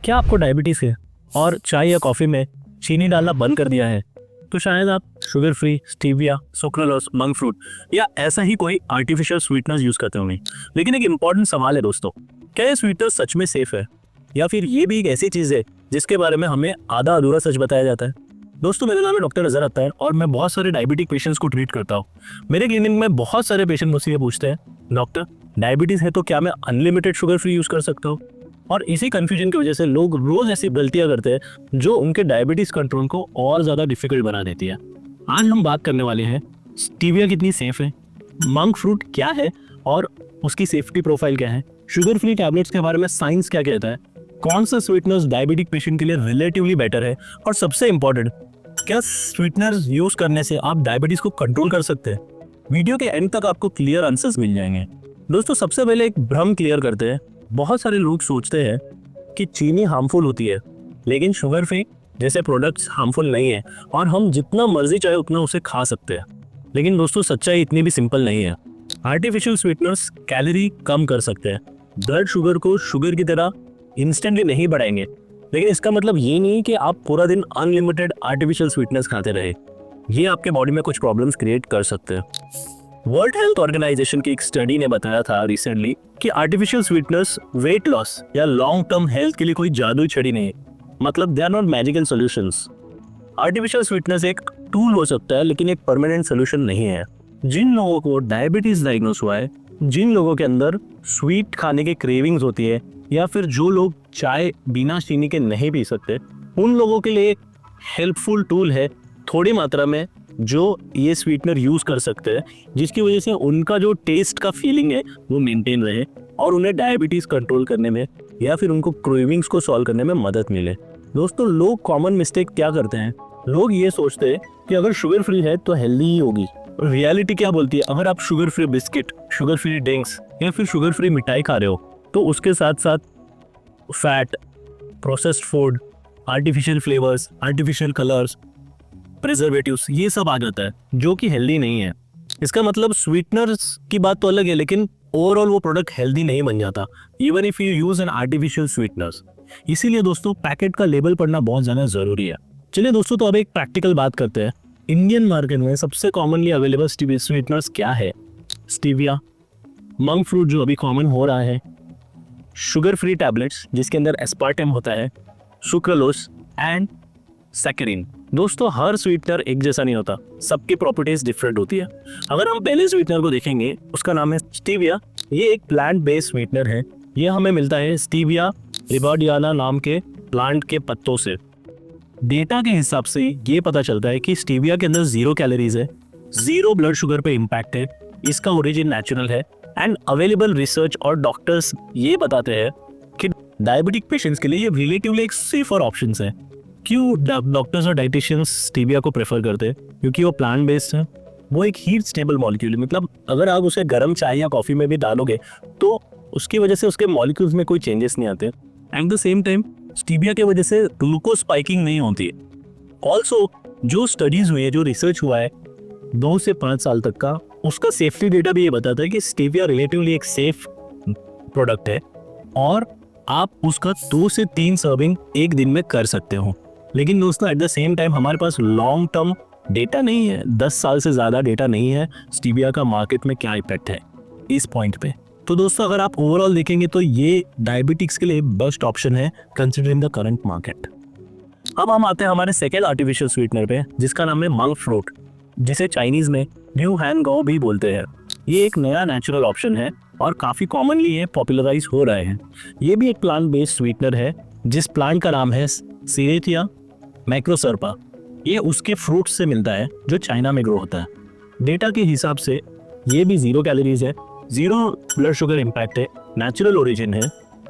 क्या आपको डायबिटीज़ है और चाय या कॉफ़ी में चीनी डालना बंद कर दिया है? तो शायद आप sugar free, stevia, sucralose, monk fruit या ऐसा ही कोई आर्टिफिशियल स्वीटनर्स यूज़ करते होंगे। लेकिन एक इंपॉर्टेंट सवाल है दोस्तों, क्या ये स्वीटनर सच में सेफ है या फिर ये भी एक ऐसी चीज़ है जिसके बारे में हमें आधा अधूरा सच बताया जाता है? दोस्तों, मेरा नाम है डॉक्टर अजहर अत्तार और मैं बहुत सारे डायबिटिक पेशेंट्स को ट्रीट करता हूँ। मेरे क्लिनिक में बहुत सारे पेशेंट मुझसे ये पूछते हैं, डॉक्टर डायबिटीज़ है तो क्या मैं अनलिमिटेड शुगर फ्री यूज़ कर सकता हूँ? और इसी कंफ्यूजन की वजह से लोग रोज ऐसी गलतियां करते हैं जो उनके डायबिटीज कंट्रोल को और ज्यादा डिफिकल्ट बना देती है। आज हम बात करने वाले हैं स्टीविया कितनी सेफ है, मंक फ्रूट क्या है और उसकी सेफ्टी प्रोफाइल क्या है, शुगर फ्री टैबलेट्स के बारे में साइंस क्या कहता है, कौन सा स्वीटनर्स डायबिटिक पेशेंट के लिए रिलेटिवली बेटर है और सबसे इंपॉर्टेंट, क्या स्वीटनर्स यूज करने से आप डायबिटीज को कंट्रोल कर सकते हैं। वीडियो के एंड तक आपको क्लियर आंसर्स मिल जाएंगे। दोस्तों, सबसे पहले एक भ्रम क्लियर करते हैं। बहुत सारे लोग सोचते हैं कि चीनी हार्मफुल होती है, लेकिन शुगर फ्री जैसे प्रोडक्ट्स हार्मफुल नहीं है और हम जितना मर्जी चाहे उतना उसे खा सकते हैं। लेकिन दोस्तों, सच्चाई इतनी भी सिंपल नहीं है। आर्टिफिशियल स्वीटनर्स कैलोरी कम कर सकते हैं, ब्लड शुगर को शुगर की तरह इंस्टेंटली नहीं बढ़ाएंगे, लेकिन इसका मतलब ये नहीं कि आप पूरा दिन अनलिमिटेड आर्टिफिशियल स्वीटनर्स खाते रहे। ये आपके बॉडी में कुछ प्रॉब्लम्स क्रिएट कर सकते हैं। वर्ल्ड हेल्थ ऑर्गेनाइजेशन की एक स्टडी ने बताया था रिसेंटली कि आर्टिफिशियल स्वीटनर्स वेट लॉस या लॉन्ग टर्म हेल्थ के लिए कोई जादुई छड़ी नहीं है। मतलब they are not magical solutions. Artificial sweeteners एक टूल हो सकता है, लेकिन एक परमानेंट सोल्यूशन नहीं है। जिन लोगों को डायबिटीज डायग्नोस हुआ है, जिन लोगों के अंदर स्वीट खाने की क्रेविंग्स होती है, या फिर जो लोग चाय बिना चीनी के नहीं पी सकते, उन लोगों के लिए हेल्पफुल टूल है थोड़ी मात्रा में जो ये स्वीटनर यूज कर सकते हैं, जिसकी वजह से उनका जो टेस्ट का फीलिंग है वो मेंटेन रहे और उन्हें डायबिटीज कंट्रोल करने में या फिर उनको क्रेविंग्स को सॉल्व करने में मदद मिले। दोस्तों, लोग कॉमन मिस्टेक क्या करते हैं, लोग ये सोचते हैं कि अगर शुगर फ्री है तो हेल्दी ही होगी। रियलिटी क्या बोलती है, अगर आप sugar free biscuit, sugar free drinks या फिर शुगर फ्री मिठाई खा रहे हो तो उसके साथ साथ fat, processed food, artificial flavours, artificial colours, preservatives, ये सब आ जाता है जो कि हेल्दी नहीं है। इसका मतलब स्वीटनर्स की बात तो अलग है, लेकिन ओवरऑल वो प्रोडक्ट हेल्दी नहीं बन जाता even if you use an artificial sweeteners. इसीलिए दोस्तों, पैकेट का लेबल पढ़ना बहुत ज़्यादा ज़रूरी है। चलिए दोस्तों, तो अब एक प्रैक्टिकल बात करते हैं। इंडियन मार्केट में सबसे कॉमनली अवेलेबल स्वीटनर्स क्या है? स्टीविया, मंक फ्रूट जो अभी कॉमन हो रहा है, शुगर फ्री टैबलेट्स जिसके अंदर एस्पार्टेम होता है, सुक्रोलोस एंड सैकरिन। दोस्तों, हर स्वीटनर एक जैसा नहीं होता, सबकी प्रॉपर्टीज डिफरेंट होती है। अगर हम पहले स्वीटनर को देखेंगे, उसका नाम है स्टीविया। ये एक प्लांट बेस्ड स्वीटनर है। ये हमें मिलता है स्टीविया रिबार्डियाना नाम के प्लांट के पत्तों से। डेटा के हिसाब से ये पता चलता है कि स्टीविया के अंदर 0 कैलोरीज है, 0 ब्लड शुगर पे इम्पैक्ट है, इसका ओरिजिन नेचुरल है एंड अवेलेबल रिसर्च और डॉक्टर्स ये बताते हैं कि डायबिटिक पेशेंट्स के लिए ये रिलेटिवली एक सेफर ऑप्शन है। क्यों डॉक्टर्स और डाइटिशियंस स्टीविया को प्रेफर करते हैं? क्योंकि वो प्लांट बेस्ड है, वो एक हीट स्टेबल मॉलिक्यूल है। मतलब अगर आप उसे गर्म चाय या कॉफ़ी में भी डालोगे तो उसकी वजह से उसके मॉलिक्यूल्स में कोई चेंजेस नहीं आते। At the same time stevia की वजह से ग्लूकोज स्पाइकिंग नहीं होती है। ऑल्सो जो स्टडीज़ हुई है, जो रिसर्च हुआ है 2 से 5 साल तक का, उसका सेफ्टी डेटा भी ये बताता है कि स्टीविया रिलेटिवली एक सेफ प्रोडक्ट है और आप उसका 2 से 3 सर्विंग एक दिन में कर सकते हो। लेकिन दोस्तों, एट द सेम टाइम हमारे पास लॉन्ग टर्म डेटा नहीं है, 10 साल से ज़्यादा डेटा नहीं है स्टीविया का मार्केट में क्या इफेक्ट है इस पॉइंट पे। तो दोस्तों, अगर आप ओवरऑल देखेंगे तो ये डायबिटिक्स के लिए बेस्ट ऑप्शन है कंसिडरिंग द करंट मार्केट। अब हम आते हैं हमारे सेकेंड आर्टिफिशियल स्वीटनर पे, जिसका नाम है मंक फ्रूट, जिसे चाइनीज में न्यू हैन गाओ भी बोलते हैं। ये एक नया नेचुरल ऑप्शन है और काफ़ी कॉमनली ये पॉपुलराइज हो रहे हैं। ये भी एक प्लांट बेस्ड स्वीटनर है जिस प्लांट का नाम है सीरेथिया मैक्रोसर्पा। ये उसके फ्रूट से मिलता है जो चाइना में ग्रो होता है। डेटा के हिसाब से ये भी 0 कैलोरीज है, 0 ब्लड शुगर इम्पैक्ट है, नेचुरल ओरिजिन है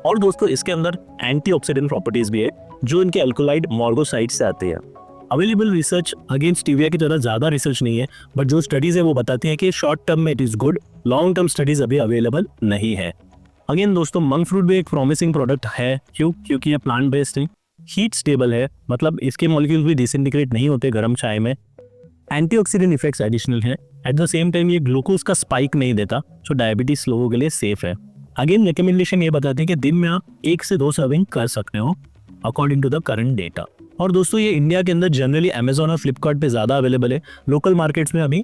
और दोस्तों इसके अंदर एंटीऑक्सीडेंट प्रॉपर्टीज भी है जो इनके अल्कोलाइड मॉर्गोसाइड से आते हैं। अवेलेबल रिसर्च अगेंस्ट स्टीविया की तरह ज़्यादा रिसर्च नहीं है, बट जो स्टडीज़ है वो बताती हैं कि शॉर्ट टर्म में it is good, long term studies अभी अवेलेबल नहीं है। अगेन दोस्तों, मंक फ्रूट भी एक प्रॉमिसिंग प्रोडक्ट है। क्योंकि ये प्लांट बेस्ड है, हीट स्टेबल है, मतलब इसके मॉलिक्यूल्स भी डिसइंटीग्रेट नहीं होते गर्म चाय में, एंटीऑक्सीडेंट इफेक्ट्स एडिशनल है, एट द सेम टाइम ये ग्लूकोज का स्पाइक नहीं देता, जो डायबिटीज लोगों के लिए सेफ है। अगेन रिकमेंडेशन ये बताते हैं कि दिन में आप 1 से 2 सर्विंग कर सकते हो according to the current data. और दोस्तों ये इंडिया के अंदर जनरली अमेजोन और फ्लिपकार्ट पे ज़्यादा अवेलेबल है, लोकल मार्केट्स में अभी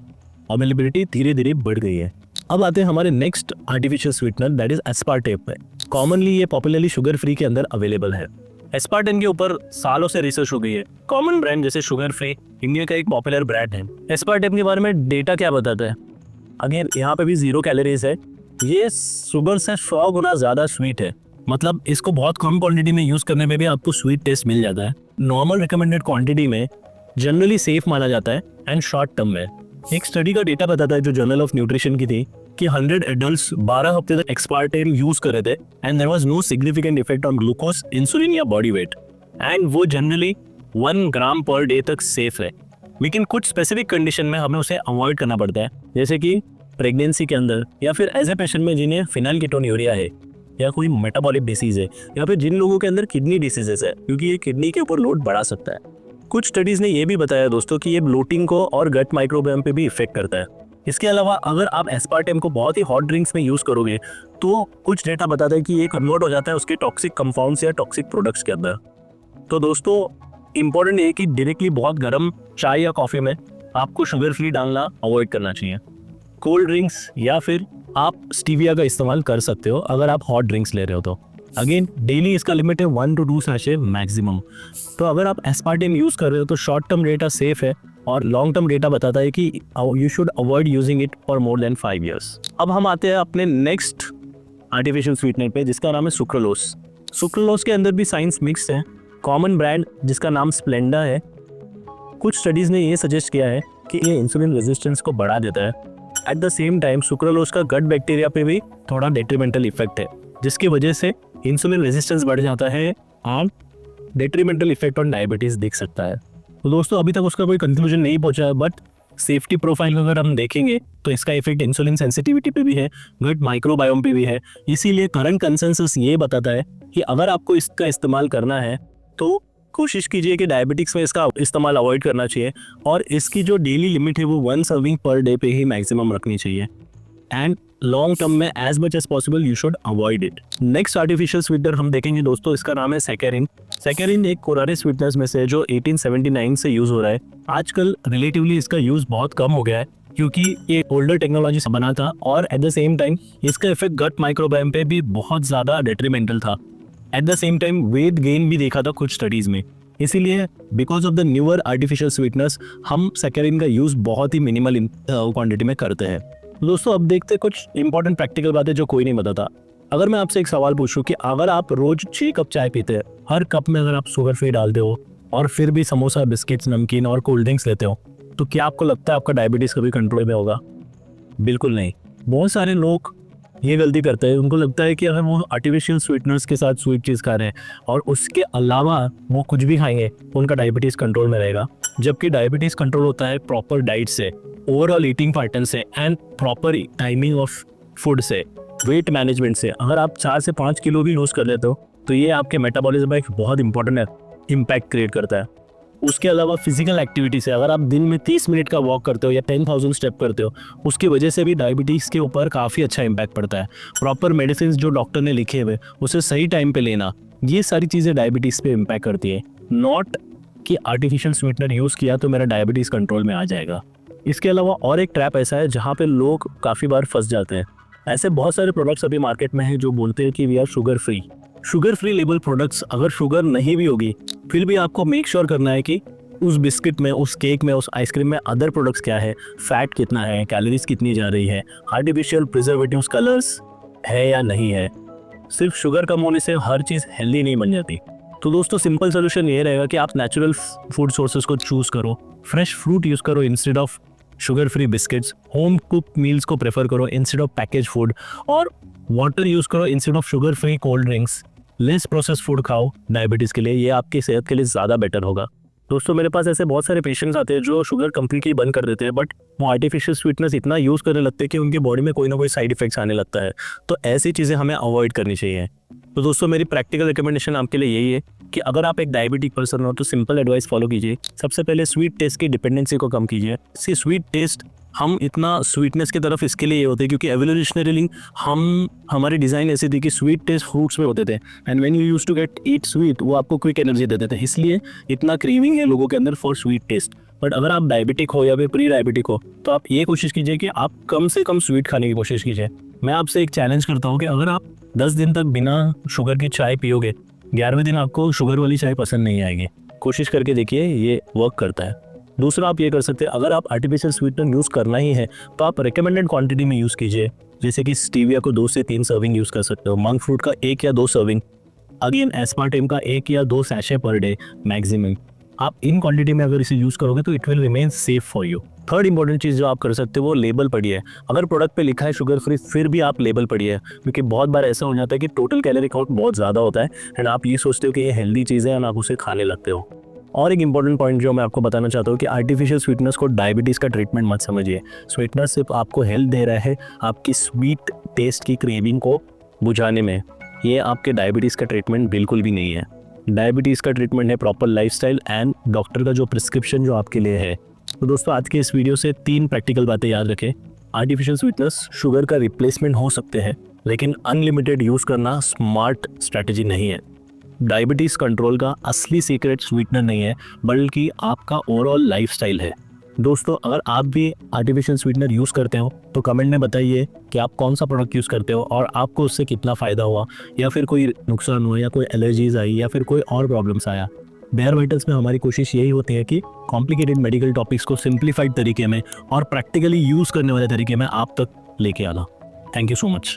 अवेलेबिलिटी धीरे धीरे बढ़ गई है। अब आते हैं हमारे next artificial sweetener, that is aspartame पे। कॉमनली ये पॉपुलरली शुगर फ्री के अंदर अवेलेबल है। एस्पार्टेम के ऊपर सालों से रिसर्च हो गई है। कॉमन ब्रांड जैसे शुगर फ्री इंडिया का एक पॉपुलर ब्रांड है। एस्पार्टेम के बारे में डेटा क्या बताता है? अगेन यहाँ पे भी 0 कैलोरीज है। ये शुगर से 100 गुना ज़्यादा स्वीट है, मतलब इसको बहुत कम क्वांटिटी में यूज़ करने में भी आपको स्वीट टेस्ट मिल जाता है। नॉर्मल रिकमेंडेड क्वांटिटी में जनरली सेफ माना जाता है एंड शॉर्ट टर्म में। एक स्टडी का डेटा बताता है जो जर्नल ऑफ न्यूट्रिशन की थी कि 100 एडल्ट्स 12 हफ्ते तक एस्पार्टेम यूज कर रहे थे and there was no significant effect on glucose, insulin या बॉडी वेट, एंड वो जनरली 1 ग्राम पर डे तक सेफ है। लेकिन कुछ स्पेसिफिक कंडीशन में हमें उसे अवॉइड करना पड़ता है, जैसे कि प्रेगनेंसी के अंदर या फिर एज ए पेशेंट में जिन्हें फिनाइलकेटोन्यूरिया है या कोई मेटाबॉलिक डिसीज है या फिर जिन लोगों के अंदर किडनी डिसीजेस है, क्योंकि ये किडनी के ऊपर लोड बढ़ा सकता है। कुछ स्टडीज ने ये भी बताया दोस्तों कि ये ब्लोटिंग को और गट माइक्रोबायोम पे भी इफेक्ट करता है। इसके अलावा अगर आप एस्पार्टेम को बहुत ही हॉट ड्रिंक्स में यूज करोगे तो कुछ डेटा बताता है कि ये कन्वर्ट हो जाता है उसके टॉक्सिक कंपाउंड्स या टॉक्सिक प्रोडक्ट्स के अंदर। तो दोस्तों इंपॉर्टेंट है कि डायरेक्टली बहुत गर्म चाय या कॉफी में आपको शुगर फ्री डालना अवॉइड करना चाहिए। कोल्ड ड्रिंक्स या फिर आप स्टीविया का इस्तेमाल कर सकते हो अगर आप हॉट ड्रिंक्स ले रहे हो तो। अगेन डेली इसका लिमिट है 1 to 2 सैशे मैक्सिमम। तो अगर आप एस्पार्टेम यूज़ कर रहे हो तो शॉर्ट टर्म डेटा सेफ है और लॉन्ग टर्म डेटा बताता है कि you should avoid using it for more than 5 years। अब हम आते हैं अपने नेक्स्ट आर्टिफिशियल स्वीटनर पे जिसका नाम है सुक्रोलोस। सुक्रोलोस के अंदर भी साइंस मिक्स है। कॉमन ब्रांड जिसका नाम स्प्लेंडा है। कुछ स्टडीज़ ने ये सजेस्ट किया है कि ये इंसुलिन रेजिस्टेंस को बढ़ा देता है। एट द सेम टाइम सुक्रोलोस का गट बैक्टीरिया पे भी थोड़ा डेट्रीमेंटल इफेक्ट है, जिसकी वजह से इंसुलिन रेजिस्टेंस बढ़ जाता है और डेट्रीमेंटल इफेक्ट ऑन डायबिटीज़ दिख सकता है। तो दोस्तों अभी तक उसका कोई कंक्लूजन नहीं पहुंचा है, बट सेफ्टी प्रोफाइल अगर हम देखेंगे तो इसका इफेक्ट इंसुलिन सेंसिटिविटी पे भी है, गट माइक्रोबायोम पे भी है। इसीलिए करंट कंसेंसस ये बताता है कि अगर आपको इसका इस्तेमाल करना है तो कोशिश कीजिए कि डायबिटिक्स में इसका इस्तेमाल अवॉइड करना चाहिए और इसकी जो डेली लिमिट है वो 1 सर्विंग पर डे पे ही मैक्सिमम रखनी चाहिए एंड लॉन्ग टर्म में as much as possible you should avoid it. Next artificial sweetener हम देखेंगे दोस्तों, इसका नाम है सैकरिन। सैकरिन एक कोरारे स्वीटनर्स में से जो 1879 से यूज हो रहा है। आजकल रिलेटिवली इसका यूज बहुत कम हो गया है क्योंकि ये ओल्डर टेक्नोलॉजी से बना था और एट द सेम टाइम इसका इफेक्ट गट माइक्रोबायोम पे भी बहुत ज़्यादा डेट्रीमेंटल था। At the same time weight gain भी देखा था कुछ स्टडीज़ में। इसीलिए because of the newer artificial sweeteners हम सैकरिन का यूज़ बहुत ही मिनिमल क्वांटिटी में करते हैं। दोस्तों अब देखते हैं कुछ इंपॉर्टेंट प्रैक्टिकल बातें जो कोई नहीं बताता। अगर मैं आपसे एक सवाल पूछूं कि अगर आप रोज 6 कप चाय पीते हैं, हर कप में अगर आप शुगर फ्री डालते हो और फिर भी समोसा, बिस्किट्स, नमकीन और कोल्ड ड्रिंक्स लेते हो, तो क्या आपको लगता है आपका डायबिटीज़ कभी कंट्रोल में होगा? बिल्कुल नहीं। बहुत सारे लोग ये गलती करते हैं, उनको लगता है कि अगर वो आर्टिफिशियल स्वीटनर्स के साथ स्वीट चीज़ खा रहे हैं और उसके अलावा वो कुछ भी खाएंगे तो उनका डायबिटीज़ कंट्रोल में रहेगा, जबकि डायबिटीज़ कंट्रोल होता है प्रॉपर डाइट से, ओवरऑल ईटिंग पैटर्न से and proper timing of food से, वेट मैनेजमेंट से। अगर आप 4 से 5 किलो भी लूज कर लेते हो तो ये आपके मेटाबॉलिज्म में एक बहुत इंपॉर्टेंट इम्पैक्ट क्रिएट करता है। उसके अलावा फिजिकल एक्टिविटी से अगर आप दिन में 30 मिनट का वॉक करते हो या 10,000 स्टेप करते हो, उसकी वजह से भी डायबिटीज़ के ऊपर काफ़ी अच्छा इम्पैक्ट पड़ता है। प्रॉपर मेडिसिन जो डॉक्टर ने लिखे हुए उसे सही टाइम पे लेना, ये सारी चीज़ें डायबिटीज़ पे इम्पैक्ट करती है। नॉट कि आर्टिफिशियल स्वीटनर यूज़ किया तो मेरा डायबिटीज़ कंट्रोल में आ जाएगा। इसके अलावा और एक ट्रैप ऐसा है जहाँ पे लोग काफ़ी बार फंस जाते हैं। ऐसे बहुत सारे प्रोडक्ट्स अभी मार्केट में हैं जो बोलते हैं कि we are sugar free. Sugar free label products अगर शुगर नहीं भी होगी फिर भी आपको मेक श्योर करना है कि उस बिस्किट में, उस केक में, उस आइसक्रीम में अदर प्रोडक्ट्स क्या है, फैट कितना है, कैलोरीज कितनी जा रही है, आर्टिफिशियल प्रिजर्वेटिव्स, कलर्स है या नहीं है। सिर्फ शुगर कम होने से हर चीज़ हेल्दी नहीं बन जाती। तो दोस्तों सिंपल सोल्यूशन ये रहेगा कि आप नेचुरल फूड सोर्सेज को चूज़ करो, फ्रेश फ्रूट यूज़ करो instead of sugar free biscuits, home cook meals को प्रेफर करो इंस्टेड ऑफ पैकेज फूड, और वाटर यूज़ करो instead of sugar free cold drinks. Less process food खाओ diabetes के लिए, ये आपकी सेहत के लिए ज़्यादा बेटर होगा। दोस्तों मेरे पास ऐसे बहुत सारे पेशेंट्स आते हैं जो शुगर कंप्लीटली बंद कर देते हैं, बट वो आर्टिफिशियल स्वीटनेस इतना यूज़ करने लगते हैं कि उनकी बॉडी में कोई ना कोई साइड इफेक्ट्स आने लगता है। तो ऐसी चीज़ें हमें अवॉइड करनी चाहिए। तो दोस्तों मेरी प्रैक्टिकल रिकमेंडेशन आपके लिए यही है कि अगर आप एक डायबिटिक पर्सन हो तो सिंपल एडवाइस फॉलो कीजिए। सबसे पहले स्वीट टेस्ट की डिपेंडेंसी को कम कीजिए। सी स्वीट टेस्ट, हम इतना स्वीटनेस की तरफ इसके लिए ये होते हैं क्योंकि एवोल्यूशनरीली हमारी डिज़ाइन ऐसी थी कि स्वीट टेस्ट फ्रूट्स में होते थे, and when you use to get eat sweet, वो आपको क्विक एनर्जी देते थे, इसलिए इतना क्रेविंग है लोगों के अंदर फॉर स्वीट टेस्ट। बट अगर आप डायबिटिक हो या फिर प्री डायबिटिक हो तो आप ये कोशिश कीजिए कि आप कम से कम स्वीट खाने की कोशिश कीजिए। मैं आपसे एक चैलेंज करता हूँ कि अगर आप 10 दिन तक बिना शुगर की चाय पियोगे, 11वें दिन आपको शुगर वाली चाय पसंद नहीं आएगी। कोशिश करके देखिए, ये वर्क करता है। दूसरा आप ये कर सकते हैं, अगर आप आर्टिफिशियल स्वीटनर यूज़ करना ही है तो आप रिकमेंडेड क्वांटिटी में यूज़ कीजिए। जैसे कि स्टीविया को 2 से 3 सर्विंग यूज़ कर सकते हो, मंक फ्रूट का 1 या 2 सर्विंग, अगेन एस्पार्टेम का 1 या 2 सैशे पर डे मैक्सिमम। आप इन क्वांटिटी में अगर इसे यूज़ करोगे तो it will remain safe for you. Third important चीज़ जो आप कर सकते हो वो लेबल पढ़िए। अगर प्रोडक्ट पे लिखा है शुगर फ्री फिर भी आप लेबल पढ़िए, क्योंकि बहुत बार ऐसा हो जाता है कि टोटल कैलोरी काउंट बहुत ज़्यादा होता है एंड आप ये सोचते हो कि ये हेल्दी चीज़ है एंड आप उसे खाने लगते हो। और एक इंपॉर्टेंट पॉइंट जो मैं आपको बताना चाहता हूँ कि आर्टिफिशियल स्वीटनेस को डायबिटीज़ का ट्रीटमेंट मत समझिए। स्वीटनर सिर्फ आपको हेल्थ दे रहा है आपकी स्वीट टेस्ट की क्रेविंग को बुझाने में, ये आपके डायबिटीज़ का ट्रीटमेंट बिल्कुल भी नहीं है। डायबिटीज़ का ट्रीटमेंट है प्रॉपर लाइफस्टाइल एंड डॉक्टर का जो प्रिस्क्रिप्शन जो आपके लिए है। तो दोस्तों, आज के इस वीडियो से 3 प्रैक्टिकल बातें याद रखें। आर्टिफिशियल स्वीटनेस शुगर का रिप्लेसमेंट हो सकते हैं, लेकिन अनलिमिटेड यूज़ करना स्मार्ट स्ट्रैटेजी नहीं है। डायबिटीज़ कंट्रोल का असली सीक्रेट स्वीटनर नहीं है, बल्कि आपका ओवरऑल लाइफस्टाइल है। दोस्तों, अगर आप भी आर्टिफिशियल स्वीटनर यूज़ करते हो तो कमेंट में बताइए कि आप कौन सा प्रोडक्ट यूज़ करते हो और आपको उससे कितना फ़ायदा हुआ, या फिर कोई नुकसान हुआ, या कोई एलर्जीज़ आई, या फिर कोई और प्रॉब्लम्स आया। बेयर वाइटल्स में हमारी कोशिश यही होती है कि कॉम्प्लिकेटेड मेडिकल टॉपिक्स को सिंप्लीफाइड तरीके में और प्रैक्टिकली यूज़ करने वाले तरीके में आप तक लेके आना। Thank you so much.